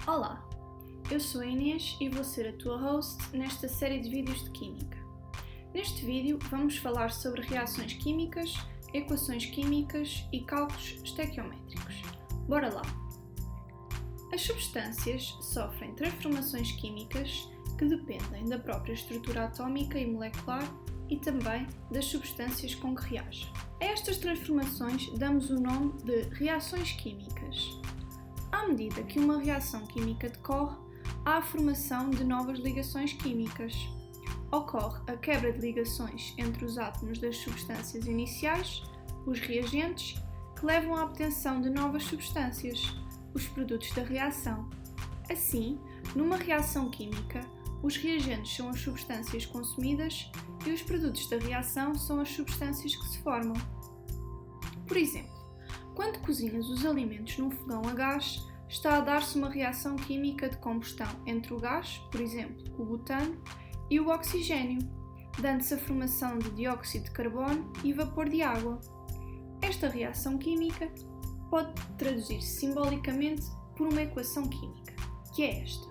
Olá, eu sou a Inês e vou ser a tua host nesta série de vídeos de Química. Neste vídeo vamos falar sobre reações químicas, equações químicas e cálculos estequiométricos. Bora lá! As substâncias sofrem transformações químicas que dependem da própria estrutura atómica e molecular e também das substâncias com que reagem. A estas transformações damos o nome de reações químicas. À medida que uma reação química decorre, há a formação de novas ligações químicas. Ocorre a quebra de ligações entre os átomos das substâncias iniciais, os reagentes, que levam à obtenção de novas substâncias, os produtos da reação. Assim, numa reação química, os reagentes são as substâncias consumidas e os produtos da reação são as substâncias que se formam. Por exemplo, quando cozinhas os alimentos num fogão a gás, está a dar-se uma reação química de combustão entre o gás, por exemplo, o butano, e o oxigênio, dando-se a formação de dióxido de carbono e vapor de água. Esta reação química pode traduzir-se simbolicamente por uma equação química, que é esta.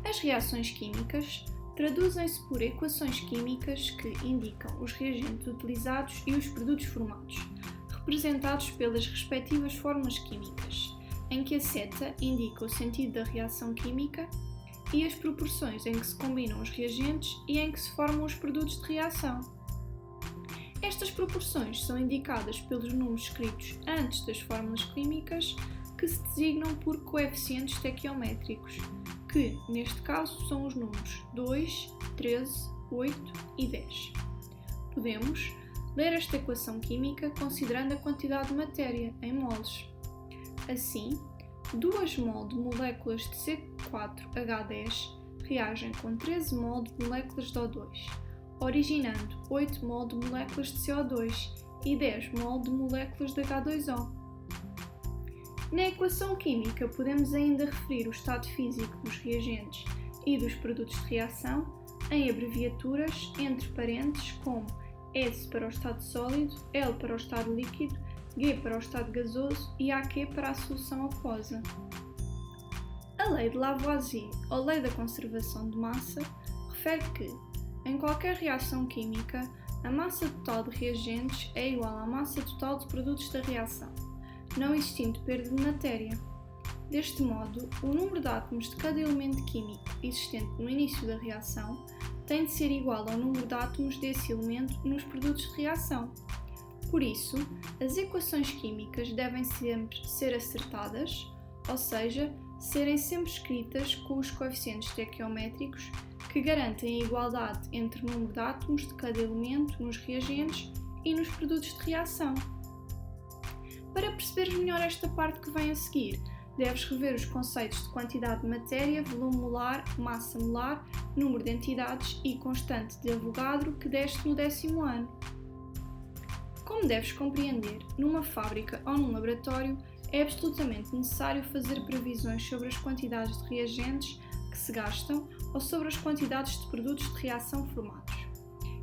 As reações químicas traduzem-se por equações químicas que indicam os reagentes utilizados e os produtos formados, representados pelas respectivas fórmulas químicas, em que a seta indica o sentido da reação química e as proporções em que se combinam os reagentes e em que se formam os produtos de reação. Estas proporções são indicadas pelos números escritos antes das fórmulas químicas, que se designam por coeficientes estequiométricos, que, neste caso, são os números 2, 13, 8 e 10. Podemos ler esta equação química considerando a quantidade de matéria em moles. Assim, 2 mol de moléculas de C4H10 reagem com 13 mol de moléculas de O2, originando 8 mol de moléculas de CO2 e 10 mol de moléculas de H2O. Na equação química podemos ainda referir o estado físico dos reagentes e dos produtos de reação em abreviaturas entre parênteses como S para o estado sólido, L para o estado líquido, G para o estado gasoso e AQ para a solução aquosa. A lei de Lavoisier, ou lei da conservação de massa, refere que, em qualquer reação química, a massa total de reagentes é igual à massa total de produtos da reação, não existindo perda de matéria. Deste modo, o número de átomos de cada elemento químico existente no início da reação tem de ser igual ao número de átomos desse elemento nos produtos de reação. Por isso, as equações químicas devem sempre ser acertadas, ou seja, serem sempre escritas com os coeficientes estequiométricos que garantem a igualdade entre o número de átomos de cada elemento nos reagentes e nos produtos de reação. Para perceberes melhor esta parte que vem a seguir, deves rever os conceitos de quantidade de matéria, volume molar, massa molar, número de entidades e constante de Avogadro que deste no 10º ano. Como deves compreender, numa fábrica ou num laboratório é absolutamente necessário fazer previsões sobre as quantidades de reagentes que se gastam ou sobre as quantidades de produtos de reação formados.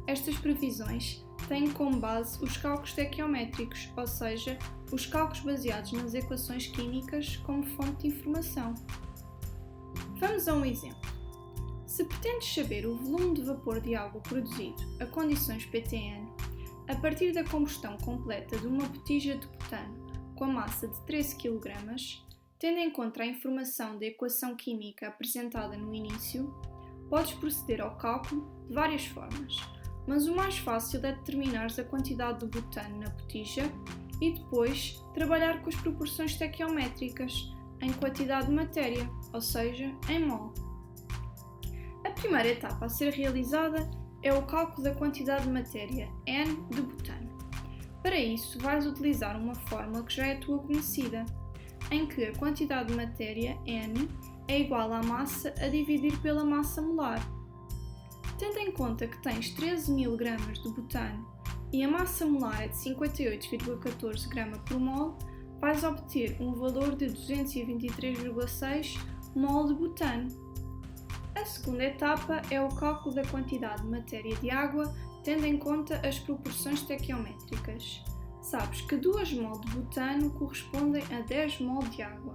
Estas previsões têm como base os cálculos estequiométricos, ou seja, os cálculos baseados nas equações químicas como fonte de informação. Vamos a um exemplo. Se pretendes saber o volume de vapor de água produzido a condições PTN, a partir da combustão completa de uma botija de butano com a massa de 13 kg, tendo em conta a informação da equação química apresentada no início, podes proceder ao cálculo de várias formas, mas o mais fácil é determinares a quantidade de butano na botija e depois trabalhar com as proporções estequiométricas em quantidade de matéria, ou seja, em mol. A primeira etapa a ser realizada é o cálculo da quantidade de matéria, N de butano. Para isso, vais utilizar uma fórmula que já é tua conhecida, em que a quantidade de matéria, N, é igual à massa a dividir pela massa molar. Tendo em conta que tens 13.000 gramas de butano e a massa molar é de 58,14 grama por mol, vais obter um valor de 223,6 mol de butano. A segunda etapa é o cálculo da quantidade de matéria de água, tendo em conta as proporções estequiométricas. Sabes que 2 mol de butano correspondem a 10 mol de água.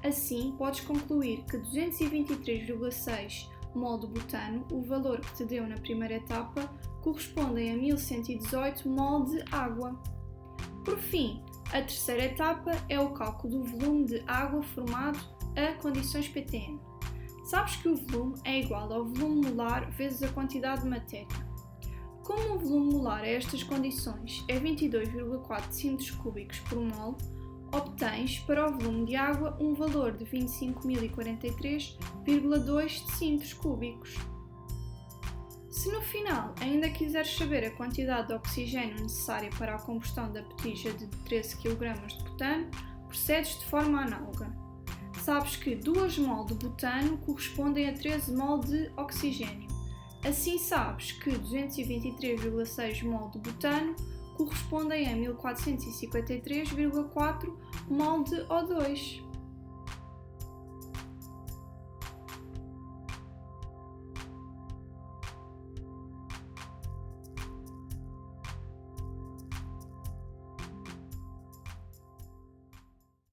Assim, podes concluir que 223,6 mol de butano, o valor que te deu na primeira etapa, correspondem a 1118 mol de água. Por fim, a terceira etapa é o cálculo do volume de água formado a condições ppm. Sabes que o volume é igual ao volume molar vezes a quantidade de matéria. Como o volume molar a estas condições é 22,4 cm3 por mol, obtens para o volume de água um valor de 25.043,2 decímetros cúbicos. Se no final ainda quiseres saber a quantidade de oxigênio necessária para a combustão da botija de 13 kg de butano, procedes de forma análoga. Sabes que 2 mol de butano correspondem a 13 mol de oxigênio. Assim sabes que 223,6 mol de butano correspondem a 1453,4 mol de O2.